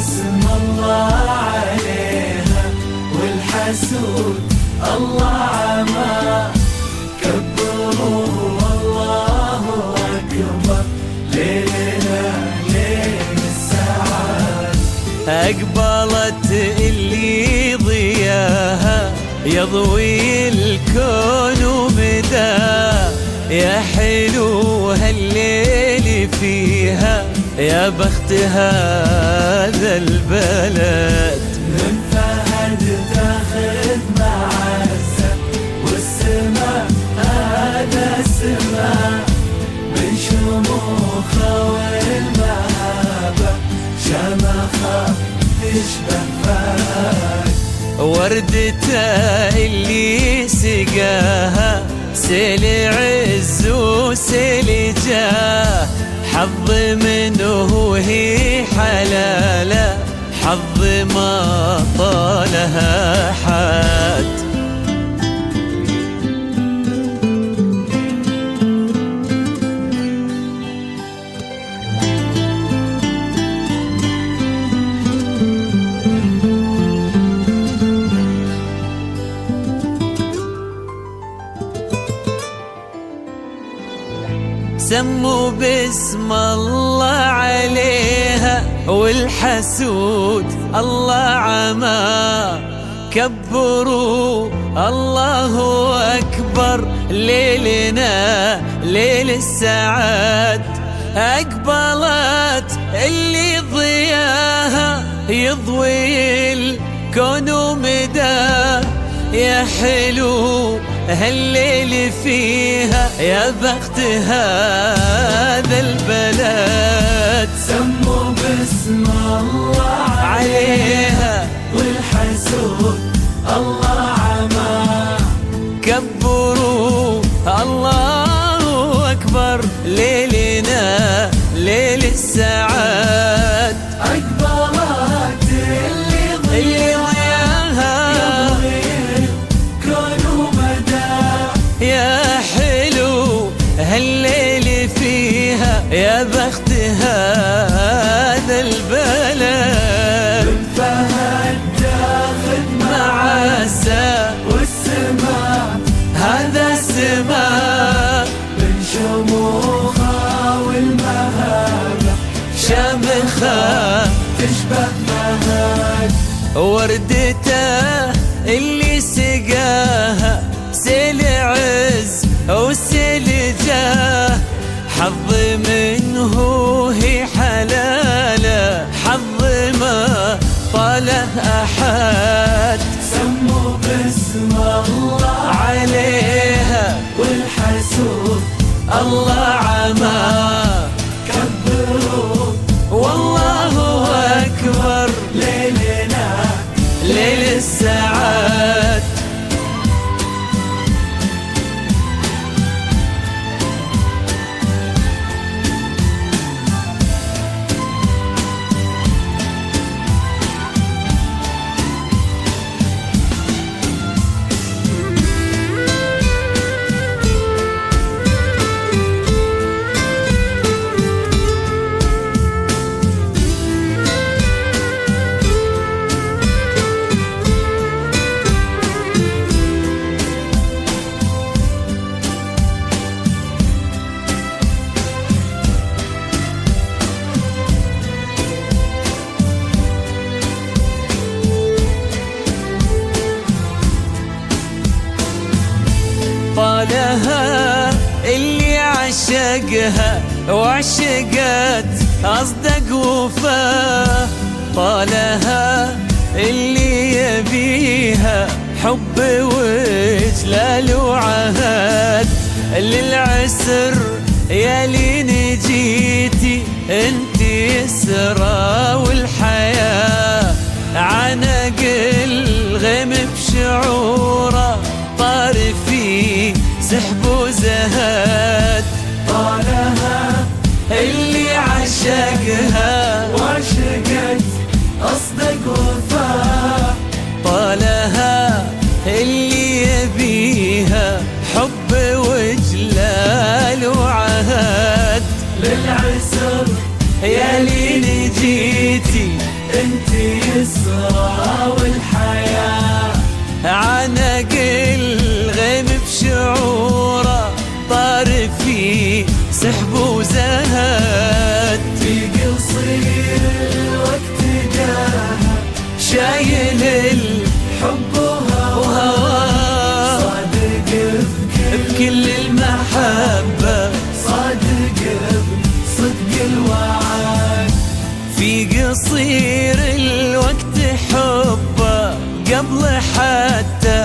باسم الله عليها، والحسود الله عمى. كبروا والله أكبر، ليلنا ليل السعاد. أقبلت اللي ضياها يضوي الكون ومداه، يا حلو هالليل فيها، يا بخت هذا البلد. من فهد تاخذ معزة، والسماء هذا السماء، من شموخه والمهابة شمخة تشبه فهد. وردته اللي سقاها سيل عز وسيل جاه، حظ منه هي حلاله، حظ ما طالها حد. سموا باسم الله عليها، والحسود الله عمى. كبروا الله أكبر، ليلنا ليل السعاد. أقبلت اللي ضياها يضوي الكون ومداه، يا حلو هالليل فيها، يا بخت هذا البلد. سموا باسم الله عليها، والحسود الله عمى. كبروا الله أكبر، ليلنا ليل السعاد. أقبلت اللي ضياها يضوي الكون ومداه، يا حلو هالليل فيها، يا بخت هذا البلد. من فهد تاخذ معزة، والسماء هذا السماء، من شموخها والمهابة شمخة تشبه فهد. وردته اللي سقاها سيل عز وسيل جاه، حظ منه هي حلاله، حظ ما طاله أحد. سموا باسم الله عليها، والحسود الله عمى. كبروا والله أكبر، ليلنا ليل السعاد. طالها اللي عشقها وعشقت أصدق وفاه، طالها اللي يبيها حب وجلال وعهد. للعسر يا لين جيتي انتي السرى والحياة، عنق الغيم بشعوره طار في سحب وزهد. طالها اللي عشقها وعشقت أصدق وفاء، طالها اللي يبيها حب وجلال وعهد. للعسر يا لين جيتي انت يسرى والحياة. عانق الغيم بشعوره طار في سحب وزهد، في قصير الوقت جاها شايل حب وهواه، صادق بكل المحبة، صادق بصدق الوعد. في قصير الوقت حبه قبل حتى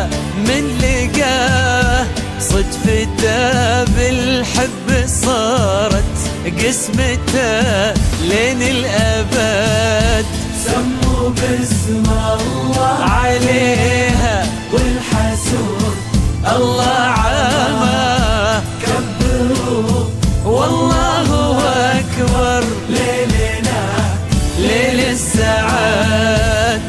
من لقاه، صدفته بالحب صارت قسمته لين الأبد. سموا باسم الله عليها والحسود الله عامه، كبروا والله أكبر ليلنا ليل السعاد.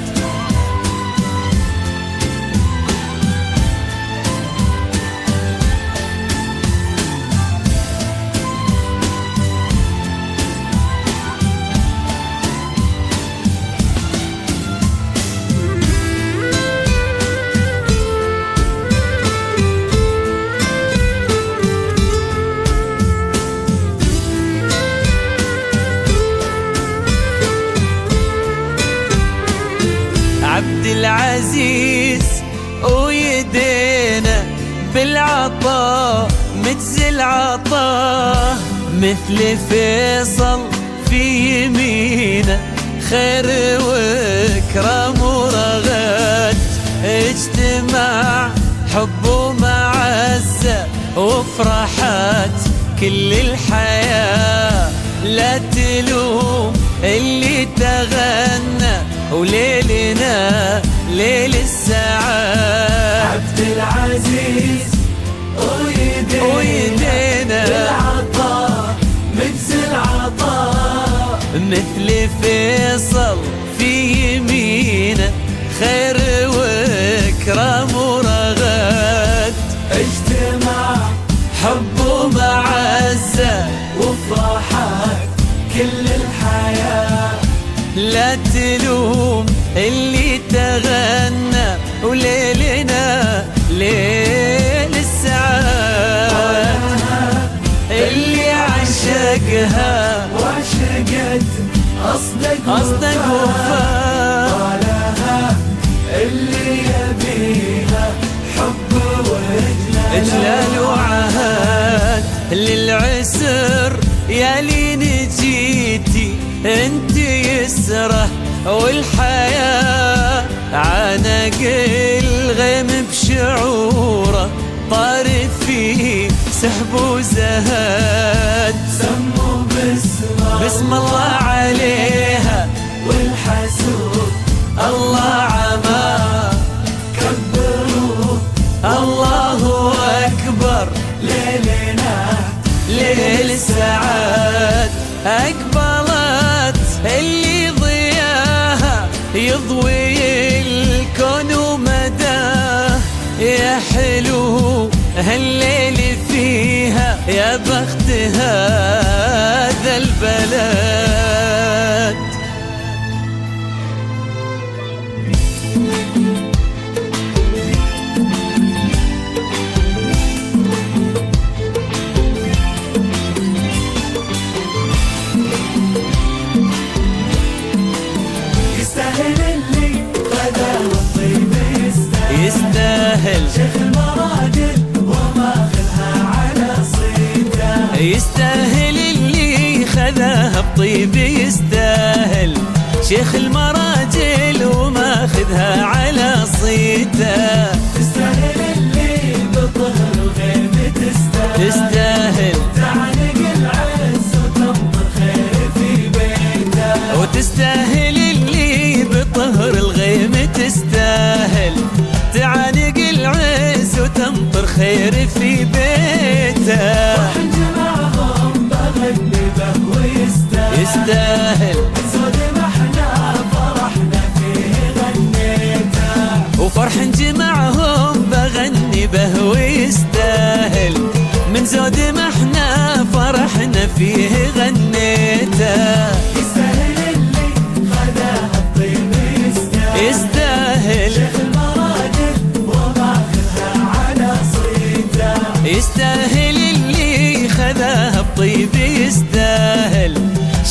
عبد العزيز ويدينا بالعطاء مجزل عطاه، مثل فيصل في يمينه خير وكرم ورغد. اجتماع حب ومعزة وفرحات كل الحياة، لا تلوم اللي تغنى وليلنا ليل السعاد. عبد العزيز ويدينا بالعطاء مجزل عطاء، مثل فيصل في يمينه خير وكرم ورغد. اجتماع حب ومعزة وفرحات كل الحياة، لا تلوم اللي تغنى وليلنا ليل السعاد. اللي عشقها وعشقت أصدق وفاء، طالها اللي يبيها حب إجلال وعهد. للعسر يا لين جيتي انت يسره والحياة، عانق الغيم بشعوره طار فيه سحب وزهد. سموا بسم الله عليها والحسود الله عما، كبروا الله أكبر ليلنا ليل السعاد. أقبلت اللي ضياها يضوي الكون ومداه، يا حلو هالليل فيها يا بخت هذا البلد. يستاهل اللي غداه الطيب، يستاهل شيخ المراجل وماخذها على صيته، يستاهل اللي خذاها بطيب، يستاهل شيخ المراجل وماخذها على صيته. تستاهل اللي بظهر الغيب تستاهل تعانق العز وتمطر خير في بيته، وتستاهل اللي بطهر الغيم تستاهل تعانق العز وتمطر خير في بيته. جمعهم بغني به ويستاهل، يستاهل زود ما احنا فرحنا فيه غنيته، وفرح جمعهم بغني به ويستاهل، من زود ما احنا فرحنا فيه غنيته. يستاهل اللي خذاها الطيب بيستاهل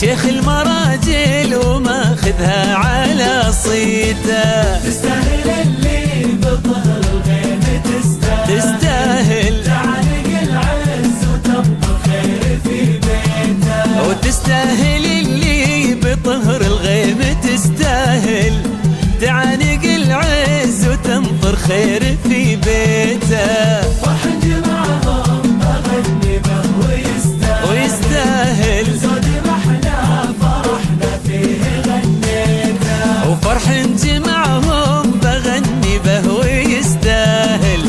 شيخ المراجل وماخذها على صيته. تستاهل اللي بظهر الغيم تستاهل تعانق العز وتبقى خير في بيته. وتستاهل اللي بطهر الغيم تستاهل تعانق العز وتمطر خير في بيته. فرح جمعهم بغني به ويستاهل زود محنا فرحنا فيه غنيته. وفرح جمعهم بغني به ويستاهل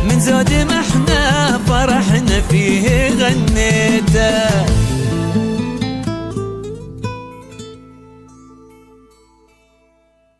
من زود ما احنا فرحنا فيه غنيته.